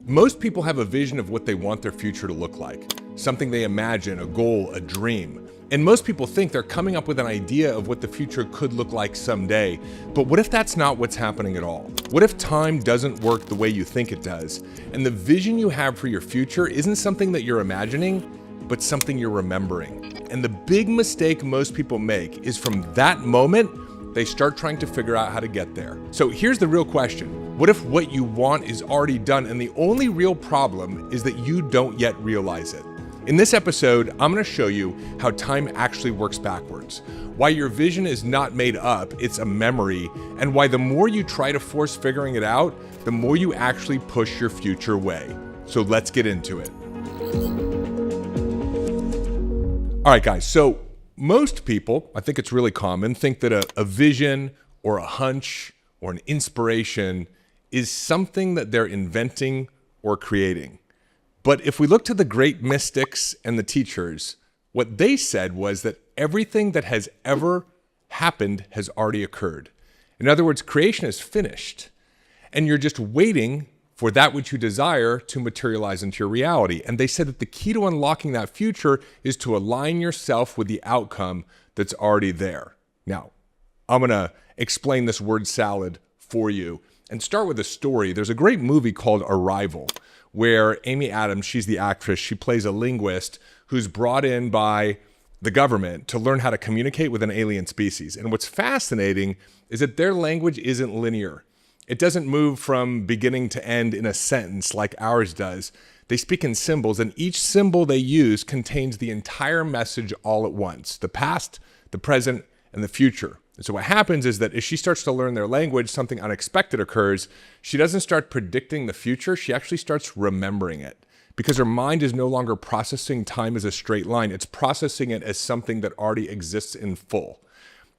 Most people have a vision of what they want their future to look like, something they imagine, a goal, a dream. And most people think they're coming up with an idea of what the future could look like someday. But what if that's not what's happening at all? What if time doesn't work the way you think it does? And the vision you have for your future isn't something that you're imagining, but something you're remembering. And the big mistake most people make is from that moment, they start trying to figure out how to get there. So here's the real question. What if what you want is already done and the only real problem is that you don't yet realize it? In this episode, I'm going to show you how time actually works backwards, why your vision is not made up, it's a memory, and why the more you try to force figuring it out, the more you actually push your future away. So let's get into it. All right, guys, so most people, I think it's really common, think that a vision or a hunch or an inspiration is something that they're inventing or creating. But if we look to the great mystics and the teachers, what they said was that everything that has ever happened has already occurred. In other words, creation is finished, and you're just waiting for that which you desire to materialize into your reality. And they said that the key to unlocking that future is to align yourself with the outcome that's already there. Now, I'm gonna explain this word salad for you and start with a story. There's a great movie called Arrival, where Amy Adams, she's the actress, she plays a linguist who's brought in by the government to learn how to communicate with an alien species. And what's fascinating is that their language isn't linear. It doesn't move from beginning to end in a sentence like ours does. They speak in symbols, and each symbol they use contains the entire message all at once, the past, the present, and the future. And so what happens is that as she starts to learn their language, something unexpected occurs. She doesn't start predicting the future, she actually starts remembering it. Because her mind is no longer processing time as a straight line, it's processing it as something that already exists in full.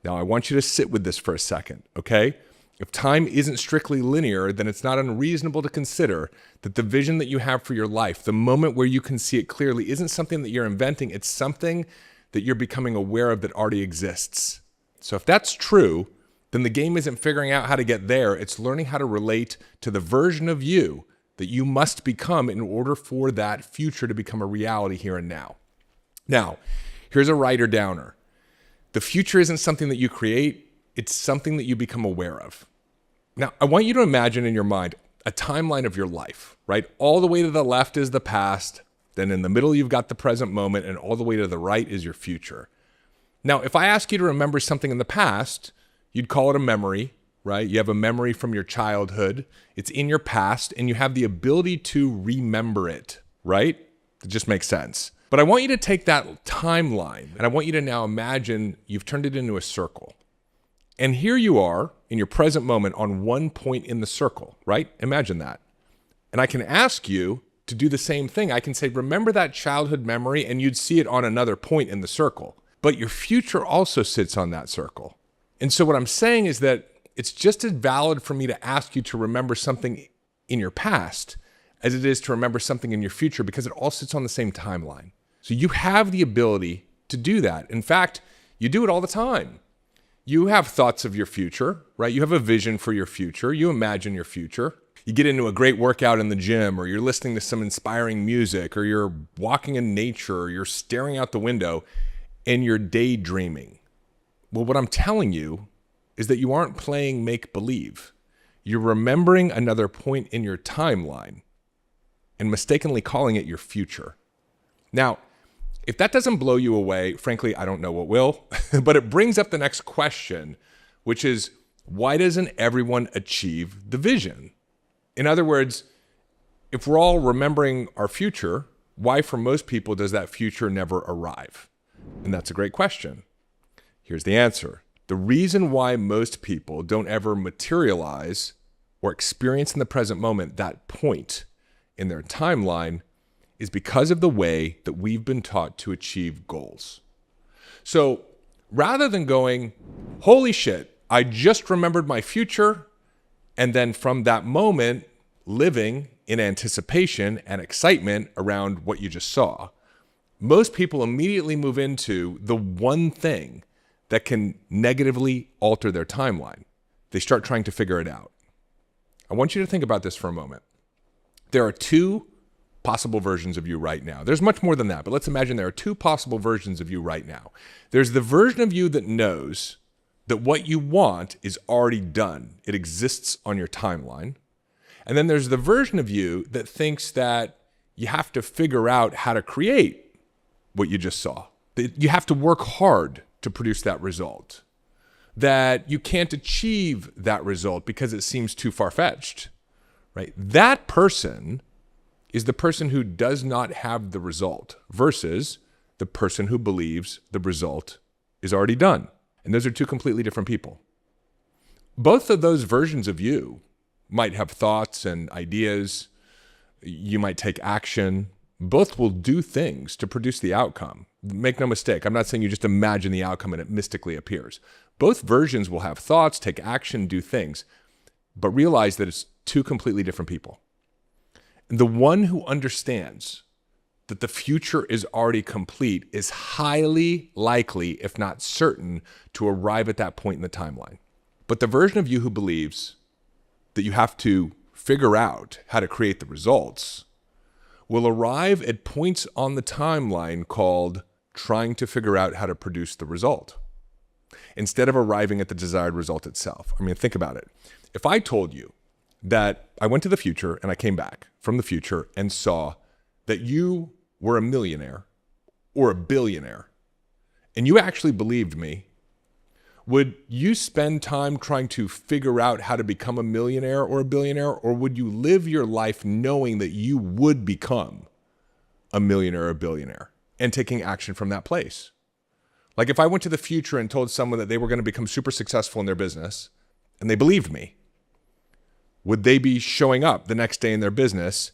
Now I want you to sit with this for a second, okay? If time isn't strictly linear, then it's not unreasonable to consider that the vision that you have for your life, the moment where you can see it clearly, isn't something that you're inventing, it's something that you're becoming aware of that already exists. So if that's true, then the game isn't figuring out how to get there, it's learning how to relate to the version of you that you must become in order for that future to become a reality here and now. Now, here's a writer downer. The future isn't something that you create, it's something that you become aware of. Now, I want you to imagine in your mind a timeline of your life, right? All the way to the left is the past, then in the middle you've got the present moment, and all the way to the right is your future. Now, if I ask you to remember something in the past, you'd call it a memory, right? You have a memory from your childhood. It's in your past, and you have the ability to remember it, right? It just makes sense. But I want you to take that timeline, and I want you to now imagine you've turned it into a circle. And here you are in your present moment on one point in the circle, right? Imagine that. And I can ask you to do the same thing. I can say, remember that childhood memory, and you'd see it on another point in the circle. But your future also sits on that circle. And so what I'm saying is that it's just as valid for me to ask you to remember something in your past as it is to remember something in your future, because it all sits on the same timeline. So you have the ability to do that. In fact, you do it all the time. You have thoughts of your future, right? You have a vision for your future. You imagine your future. You get into a great workout in the gym, or you're listening to some inspiring music, or you're walking in nature, or you're staring out the window, and you're daydreaming. Well, what I'm telling you is that you aren't playing make-believe. You're remembering another point in your timeline and mistakenly calling it your future. Now, if that doesn't blow you away, frankly, I don't know what will, but it brings up the next question, which is, why doesn't everyone achieve the vision? In other words, if we're all remembering our future, why for most people does that future never arrive? And that's a great question. Here's the answer. The reason why most people don't ever materialize or experience in the present moment that point in their timeline is because of the way that we've been taught to achieve goals. So rather than going, holy shit, I just remembered my future, and then from that moment, living in anticipation and excitement around what you just saw, most people immediately move into the one thing that can negatively alter their timeline. They start trying to figure it out. I want you to think about this for a moment. there are two possible versions of you right now. There's much more than that, but let's imagine there are two possible versions of you right now. There's the version of you that knows that what you want is already done. It exists on your timeline. And then there's the version of you that thinks that you have to figure out how to create what you just saw. That you have to work hard to produce that result. That you can't achieve that result because it seems too far-fetched, right? That person is the person who does not have the result versus the person who believes the result is already done. And those are two completely different people. Both of those versions of you might have thoughts and ideas. You might take action. Both will do things to produce the outcome. Make no mistake, I'm not saying you just imagine the outcome and it mystically appears. Both versions will have thoughts, take action, do things, but realize that it's two completely different people. And the one who understands that the future is already complete is highly likely, if not certain, to arrive at that point in the timeline. But the version of you who believes that you have to figure out how to create the results will arrive at points on the timeline called trying to figure out how to produce the result instead of arriving at the desired result itself. I mean, think about it. If I told you that I went to the future and I came back from the future and saw that you were a millionaire or a billionaire and you actually believed me, would you spend time trying to figure out how to become a millionaire or a billionaire, or would you live your life knowing that you would become a millionaire or a billionaire and taking action from that place? Like if I went to the future and told someone that they were going to become super successful in their business and they believed me, would they be showing up the next day in their business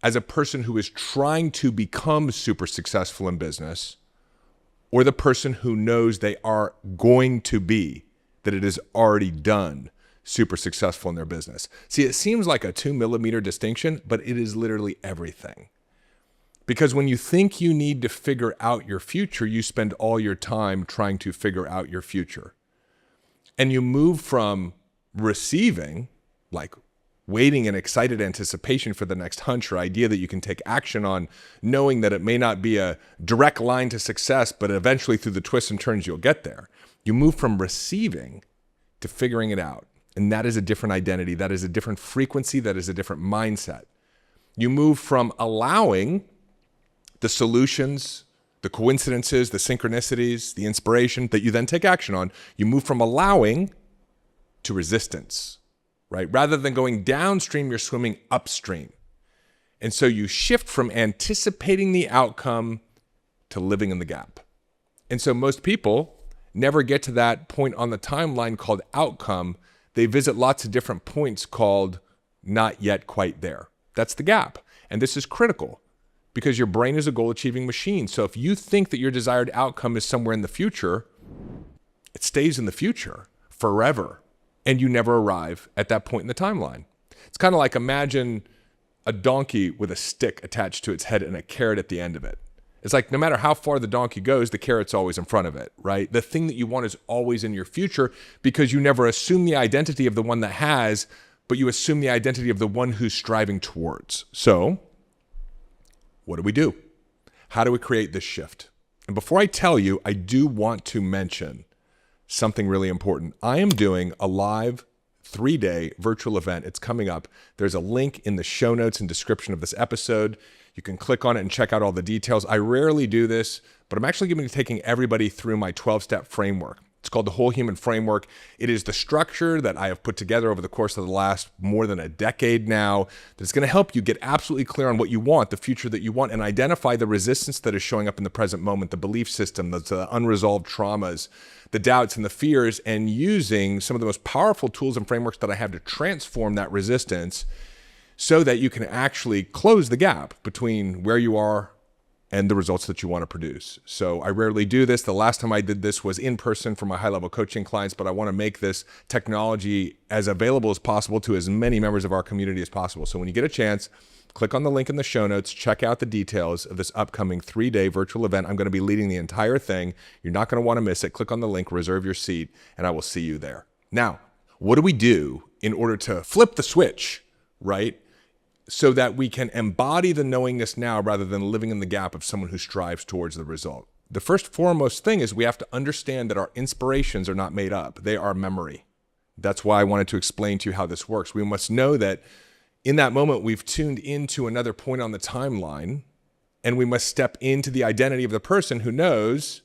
as a person who is trying to become super successful in business, or the person who knows they are going to be, that it is already done, super successful in their business? See, it seems like a 2mm distinction, but it is literally everything. Because when you think you need to figure out your future, you spend all your time trying to figure out your future. And you move from receiving, like waiting in excited anticipation for the next hunch or idea that you can take action on, knowing that it may not be a direct line to success, but eventually through the twists and turns, you'll get there. You move from receiving to figuring it out. And that is a different identity. That is a different frequency. That is a different mindset. You move from allowing the solutions, the coincidences, the synchronicities, the inspiration that you then take action on. You move from allowing to resistance. Right? Rather than going downstream, you're swimming upstream. And so you shift from anticipating the outcome to living in the gap. And so most people never get to that point on the timeline called outcome. They visit lots of different points called not yet quite there. That's the gap. And this is critical because your brain is a goal-achieving machine. So if you think that your desired outcome is somewhere in the future, it stays in the future forever. And you never arrive at that point in the timeline. It's kind of like imagine a donkey with a stick attached to its head and a carrot at the end of it. It's like no matter how far the donkey goes, the carrot's always in front of it, right? The thing that you want is always in your future because you never assume the identity of the one that has, but you assume the identity of the one who's striving towards. So, what do? How do we create this shift? And before I tell you, I do want to mention something really important. I am doing a live 3-day virtual event. It's coming up. There's a link in the show notes and description of this episode. You can click on it and check out all the details. I rarely do this, but I'm actually going to be taking everybody through my 12-step framework. It's called the Whole Human Framework. It is the structure that I have put together over the course of the last more than a decade now that's going to help you get absolutely clear on what you want, the future that you want, and identify the resistance that is showing up in the present moment, the belief system, the unresolved traumas, the doubts and the fears, and using some of the most powerful tools and frameworks that I have to transform that resistance so that you can actually close the gap between where you are and the results that you want to produce. So I rarely do this. The last time I did this was in person for my high-level coaching clients, but I want to make this technology as available as possible to as many members of our community as possible. So when you get a chance, click on the link in the show notes, check out the details of this upcoming 3-day virtual event. I'm going to be leading the entire thing. You're not going to want to miss it. Click on the link, reserve your seat, and I will see you there. Now, what do we do in order to flip the switch, right? so that we can embody the knowingness now rather than living in the gap of someone who strives towards the result. The first foremost thing is we have to understand that our inspirations are not made up. They are memory. That's why I wanted to explain to you how this works. We must know that in that moment, we've tuned into another point on the timeline, and we must step into the identity of the person who knows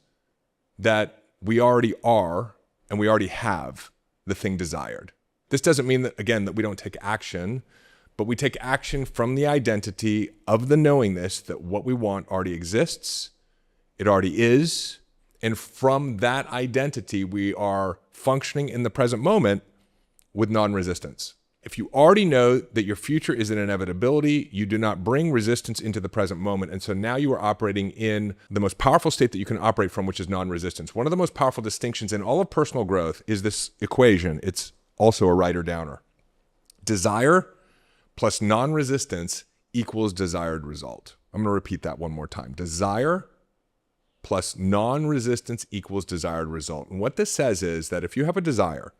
that we already are and we already have the thing desired. This doesn't mean that, again, that we don't take action, but we take action from the identity of the knowingness that what we want already exists, it already is, and from that identity, we are functioning in the present moment with non-resistance. If you already know that your future is an inevitability, you do not bring resistance into the present moment. And so now you are operating in the most powerful state that you can operate from, which is non-resistance. One of the most powerful distinctions in all of personal growth is this equation. It's also a writer-downer. Desire plus non-resistance equals desired result. I'm going to repeat that one more time. Desire plus non-resistance equals desired result. And what this says is that if you have a desire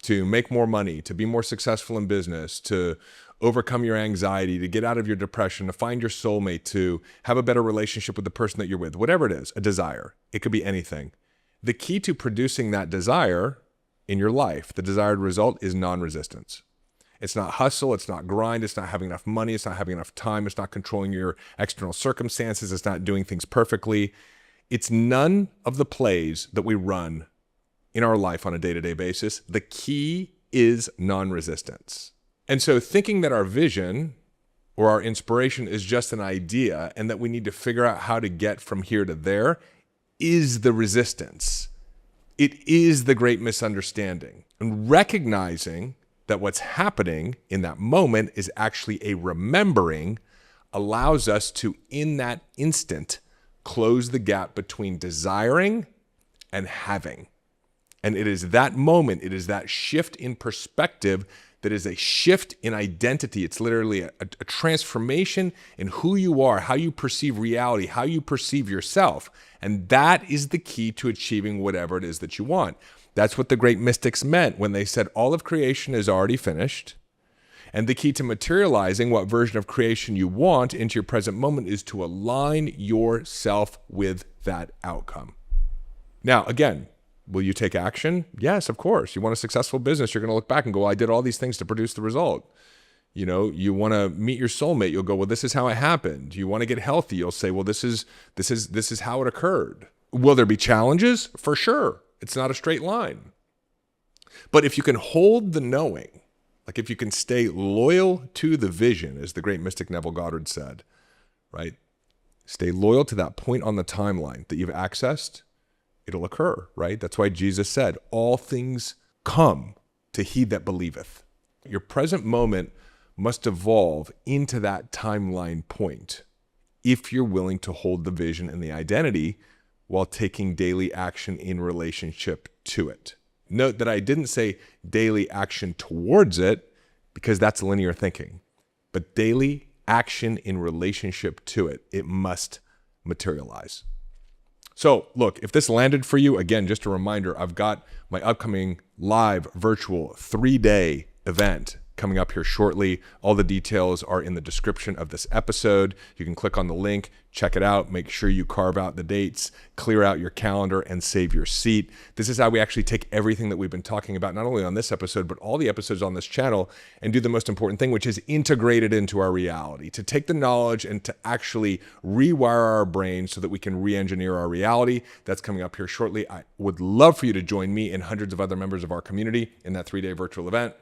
to make more money, to be more successful in business, to overcome your anxiety, to get out of your depression, to find your soulmate, to have a better relationship with the person that you're with, whatever it is, a desire, it could be anything. The key to producing that desire in your life, the desired result, is non-resistance. It's not hustle, it's not grind, it's not having enough money, it's not having enough time, it's not controlling your external circumstances, it's not doing things perfectly. It's none of the plays that we run in our life on a day-to-day basis. The key is non-resistance. And so thinking that our vision or our inspiration is just an idea and that we need to figure out how to get from here to there is the resistance. It is the great misunderstanding. And recognizing that what's happening in that moment is actually a remembering allows us to, in that instant, close the gap between desiring and having. And it is that moment, it is that shift in perspective that is a shift in identity. It's literally a transformation in who you are, how you perceive reality, how you perceive yourself. And that is the key to achieving whatever it is that you want. That's what the great mystics meant when they said all of creation is already finished. And the key to materializing what version of creation you want into your present moment is to align yourself with that outcome. Now, again, will you take action? Yes, of course. You want a successful business, you're going to look back and go, I did all these things to produce the result. You know, you want to meet your soulmate, you'll go, well, this is how it happened. You want to get healthy, you'll say, well, this is how it occurred. Will there be challenges? For sure. It's not a straight line. But if you can hold the knowing, like if you can stay loyal to the vision, as the great mystic Neville Goddard said, right? Stay loyal to that point on the timeline that you've accessed, it'll occur, right? That's why Jesus said, all things come to he that believeth. Your present moment must evolve into that timeline point if you're willing to hold the vision and the identity while taking daily action in relationship to it. Note that I didn't say daily action towards it because that's linear thinking, but daily action in relationship to it. It must materialize. So look, if this landed for you, again, just a reminder, I've got my upcoming live virtual 3-day event coming up here shortly. All the details are in the description of this episode. You can click on the link, check it out, make sure you carve out the dates, clear out your calendar, and save your seat. This is how we actually take everything that we've been talking about, not only on this episode, but all the episodes on this channel, and do the most important thing, which is integrate it into our reality, to take the knowledge and to actually rewire our brains so that we can re-engineer our reality. That's coming up here shortly. I would love for you to join me and hundreds of other members of our community in that 3-day virtual event.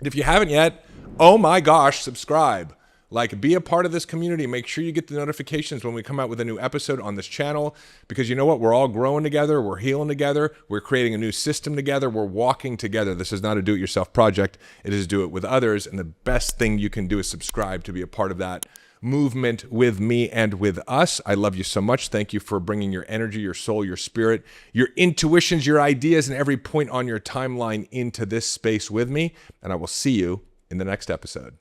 If you haven't yet, oh my gosh, subscribe. Like, be a part of this community. Make sure you get the notifications when we come out with a new episode on this channel, because you know what? We're all growing together. We're healing together. We're creating a new system together. We're walking together. This is not a do-it-yourself project. It is do it with others. And the best thing you can do is subscribe to be a part of that movement with me and with us. I love you so much. Thank you for bringing your energy, your soul, your spirit, your intuitions, your ideas, and every point on your timeline into this space with me. And I will see you in the next episode.